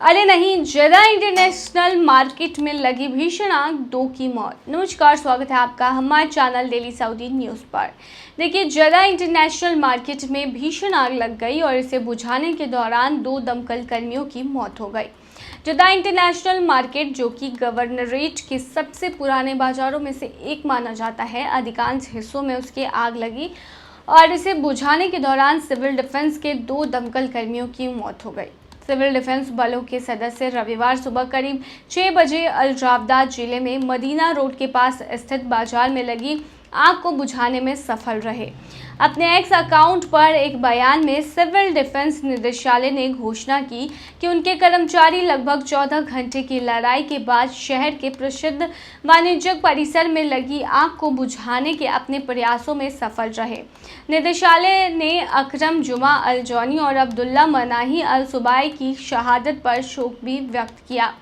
अरे नहीं, जदा इंटरनेशनल मार्केट में लगी भीषण आग, 2 की मौत। नमस्कार, स्वागत है आपका हमारे चैनल डेली सऊदी न्यूज़ पर। देखिए, जदा इंटरनेशनल मार्केट में भीषण आग लग गई और इसे बुझाने के दौरान 2 दमकल कर्मियों की मौत हो गई। जदा इंटरनेशनल मार्केट, जो कि गवर्नरेट के सबसे पुराने बाजारों में से एक माना जाता है, अधिकांश हिस्सों में उसकी आग लगी और इसे बुझाने के दौरान सिविल डिफेंस के 2 दमकल कर्मियों की मौत हो गई। सिविल डिफेंस बलों के सदस्य रविवार सुबह करीब 6 बजे अल जावदा जिले में मदीना रोड के पास स्थित बाजार में लगी आग को बुझाने में सफल रहे। अपने एक्स अकाउंट पर एक बयान में सिविल डिफेंस निदेशालय ने घोषणा की कि उनके कर्मचारी लगभग 14 घंटे की लड़ाई के बाद शहर के प्रसिद्ध वाणिज्यिक परिसर में लगी आग को बुझाने के अपने प्रयासों में सफल रहे। निदेशालय ने अकरम जुमा अल जौनी और अब्दुल्ला मनाही अल सुबाई की शहादत पर शोक भी व्यक्त किया।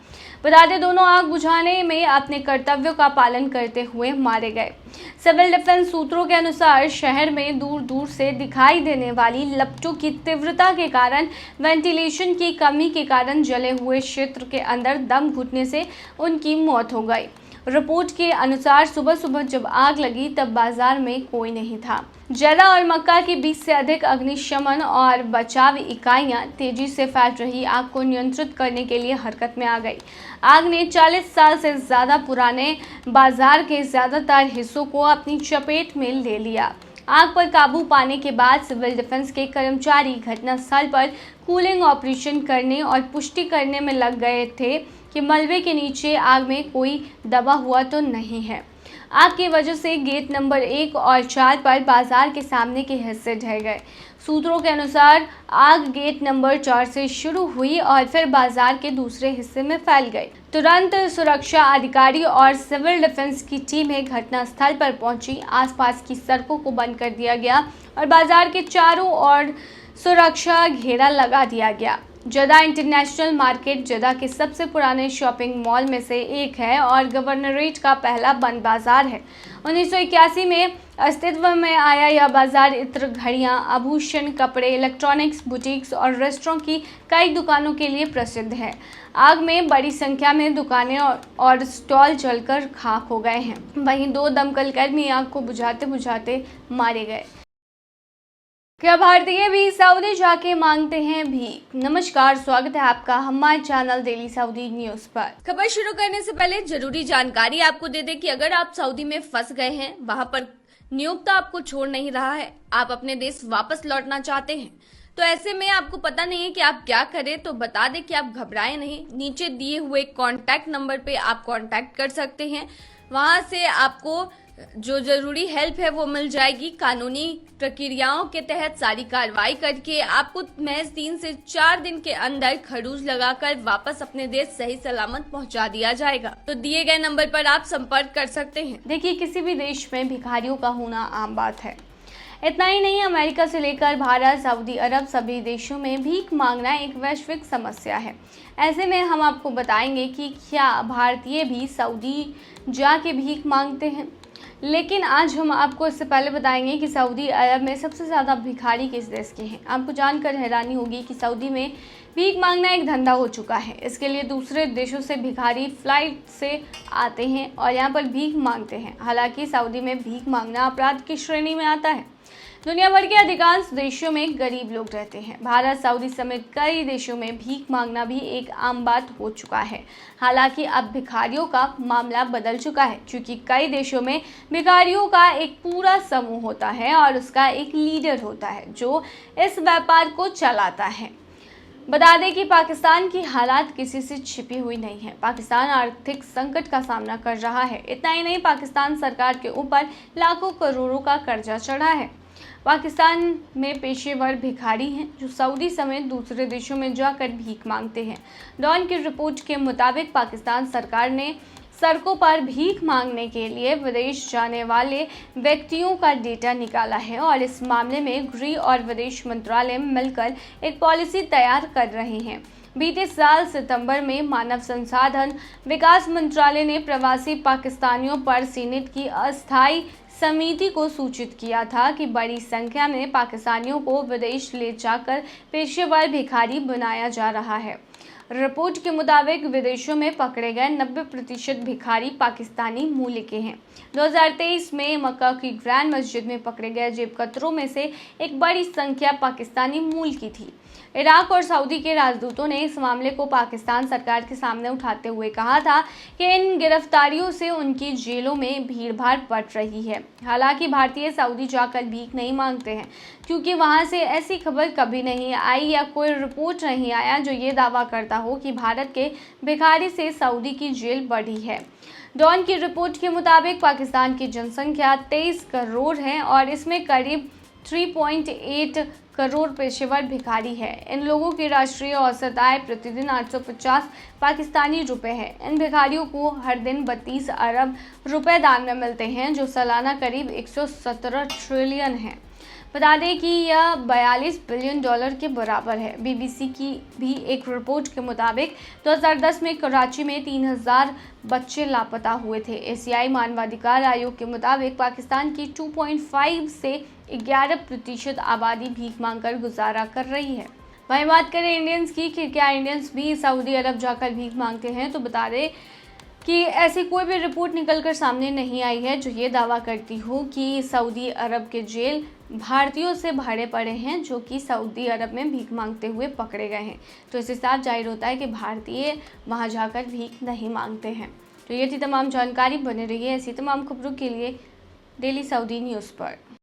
बता दें, दोनों आग बुझाने में अपने कर्तव्यों का पालन करते हुए मारे गए। सिविल डिफेंस सूत्रों के अनुसार शहर में दूर दूर से दिखाई देने वाली लपटों की तीव्रता के कारण वेंटिलेशन की कमी के कारण जले हुए क्षेत्र के अंदर दम घुटने से उनकी मौत हो गई। रिपोर्ट के अनुसार सुबह सुबह जब आग लगी तब बाजार में कोई नहीं था। जदा और मक्का के 20 से अधिक अग्निशमन और बचाव इकाइयां तेजी से फैल रही आग को नियंत्रित करने के लिए हरकत में आ गई। आग ने 40 साल से ज़्यादा पुराने बाजार के ज़्यादातर हिस्सों को अपनी चपेट में ले लिया। आग पर काबू पाने के बाद सिविल डिफेंस के कर्मचारी घटनास्थल पर कूलिंग ऑपरेशन करने और पुष्टि करने में लग गए थे कि मलबे के नीचे आग में कोई दबा हुआ तो नहीं है। आग की वजह से गेट नंबर 1 और 4 पर बाजार के सामने के हिस्से ढह गए। सूत्रों के अनुसार आग गेट नंबर 4 से शुरू हुई और फिर बाजार के दूसरे हिस्से में फैल गई। तुरंत सुरक्षा अधिकारी और सिविल डिफेंस की टीमें घटनास्थल पर पहुंची। आसपास की सड़कों को बंद कर दिया गया और बाजार के चारों ओर सुरक्षा घेरा लगा दिया गया। जदा इंटरनेशनल मार्केट जदा के सबसे पुराने शॉपिंग मॉल में से एक है और गवर्नरेट का पहला बंद बाजार है। 1981 में अस्तित्व में आया यह बाजार इत्र, घड़ियां, आभूषण, कपड़े, इलेक्ट्रॉनिक्स, बुटीक्स और रेस्टोरेंट की कई दुकानों के लिए प्रसिद्ध है। आग में बड़ी संख्या में दुकानें और स्टॉल जलकर खाक हो गए हैं। वहीं 2 दमकल कर्मी आग को बुझाते बुझाते मारे गए। क्या भारतीय भी सऊदी जाके मांगते हैं भीख? नमस्कार, स्वागत है आपका हमारे चैनल डेली सऊदी न्यूज पर। खबर शुरू करने से पहले जरूरी जानकारी आपको दे दें कि अगर आप सऊदी में फंस गए हैं, वहां पर नियोक्ता आपको छोड़ नहीं रहा है, आप अपने देश वापस लौटना चाहते हैं, तो ऐसे में आपको पता नहीं है कि आप क्या करें, तो बता दें कि आप घबराएं नहीं। नीचे दिए हुए कॉन्टैक्ट नंबर पे आप कॉन्टैक्ट कर सकते हैं। वहां से आपको जो जरूरी हेल्प है वो मिल जाएगी। कानूनी प्रक्रियाओं के तहत सारी कार्रवाई करके आपको महज 3 से 4 दिन के अंदर खरूज लगाकर वापस अपने देश सही सलामत पहुंचा दिया जाएगा। तो दिए गए नंबर पर आप संपर्क कर सकते हैं। देखिए, किसी भी देश में भिखारियों का होना आम बात है। इतना ही नहीं, अमेरिका से लेकर भारत, सऊदी अरब, सभी देशों में भीख मांगना एक वैश्विक समस्या है। ऐसे में हम आपको बताएंगे कि क्या भारतीय भी सऊदी जाके भीख मांगते हैं। लेकिन आज हम आपको इससे पहले बताएंगे कि सऊदी अरब में सबसे ज़्यादा भिखारी किस देश के हैं। आपको जानकर हैरानी होगी कि सऊदी में भीख मांगना एक धंधा हो चुका है। इसके लिए दूसरे देशों से भिखारी फ्लाइट से आते हैं और यहाँ पर भीख मांगते हैं। हालांकि सऊदी में भीख मांगना अपराध की श्रेणी में आता है। दुनिया भर के अधिकांश देशों में गरीब लोग रहते हैं। भारत, सऊदी समेत कई देशों में भीख मांगना भी एक आम बात हो चुका है। हालांकि अब भिखारियों का मामला बदल चुका है, क्योंकि कई देशों में भिखारियों का एक पूरा समूह होता है और उसका एक लीडर होता है जो इस व्यापार को चलाता है। बता दें कि पाकिस्तान की हालात किसी से छिपी हुई नहीं है। पाकिस्तान आर्थिक संकट का सामना कर रहा है। इतना ही नहीं, पाकिस्तान सरकार के ऊपर लाखों करोड़ों का कर्जा चढ़ा है। पाकिस्तान में पेशेवर भिखारी हैं जो सऊदी समेत दूसरे देशों में जाकर भीख मांगते हैं। डॉन की रिपोर्ट के मुताबिक पाकिस्तान सरकार ने सड़कों पर भीख मांगने के लिए विदेश जाने वाले व्यक्तियों का डेटा निकाला है और इस मामले में गृह और विदेश मंत्रालय मिलकर एक पॉलिसी तैयार कर रहे हैं। बीते साल सितंबर में मानव संसाधन विकास मंत्रालय ने प्रवासी पाकिस्तानियों पर सीनेट की अस्थायी समिति को सूचित किया था कि बड़ी संख्या में पाकिस्तानियों को विदेश ले जाकर पेशेवर भिखारी बनाया जा रहा है। रिपोर्ट के मुताबिक विदेशों में पकड़े गए 90% भिखारी पाकिस्तानी मूल के हैं। 2023 में मक्का की ग्रैंड मस्जिद में पकड़े गए जेबकतरों में से एक बड़ी संख्या पाकिस्तानी मूल की थी। इराक और सऊदी के राजदूतों ने इस मामले को पाकिस्तान सरकार के सामने उठाते हुए कहा था कि इन गिरफ्तारियों से उनकी जेलों में भीड़भाड़ बढ़ रही है। हालांकि भारतीय सऊदी जाकर भीख नहीं मांगते हैं, क्योंकि वहां से ऐसी खबर कभी नहीं आई या कोई रिपोर्ट नहीं आया जो ये दावा करता हो कि भारत के भिखारी से सऊदी की जेल बढ़ी है। डॉन की रिपोर्ट के मुताबिक पाकिस्तान की जनसंख्या 23 करोड़ है और इसमें करीब 3.8 करोड़ पेशेवर भिखारी है। इन लोगों की राष्ट्रीय औसत आय प्रतिदिन 850 पाकिस्तानी रुपए है। इन भिखारियों को हर दिन 32 अरब रुपए दान में मिलते हैं, जो सालाना करीब 117 ट्रिलियन है। बता दें कि यह 42 बिलियन डॉलर के बराबर है। बीबीसी की भी एक रिपोर्ट के मुताबिक 2010 में कराची में 3000 बच्चे लापता हुए थे। एशियाई मानवाधिकार आयोग के मुताबिक पाकिस्तान की 2.5 से 11% आबादी भीख मांगकर गुजारा कर रही है। वहीं बात करें इंडियंस की कि क्या इंडियंस भी सऊदी अरब जाकर भीख मांगते हैं, तो बता दें कि ऐसी कोई भी रिपोर्ट निकलकर सामने नहीं आई है जो ये दावा करती हो कि सऊदी अरब के जेल भारतीयों से भरे पड़े हैं जो कि सऊदी अरब में भीख मांगते हुए पकड़े गए हैं। तो इससे साफ जाहिर होता है कि भारतीय वहां जाकर भीख नहीं मांगते हैं। तो ये थी तमाम जानकारी। बने रहिए ऐसी तमाम खबरों के लिए डेली सऊदी न्यूज़ पर।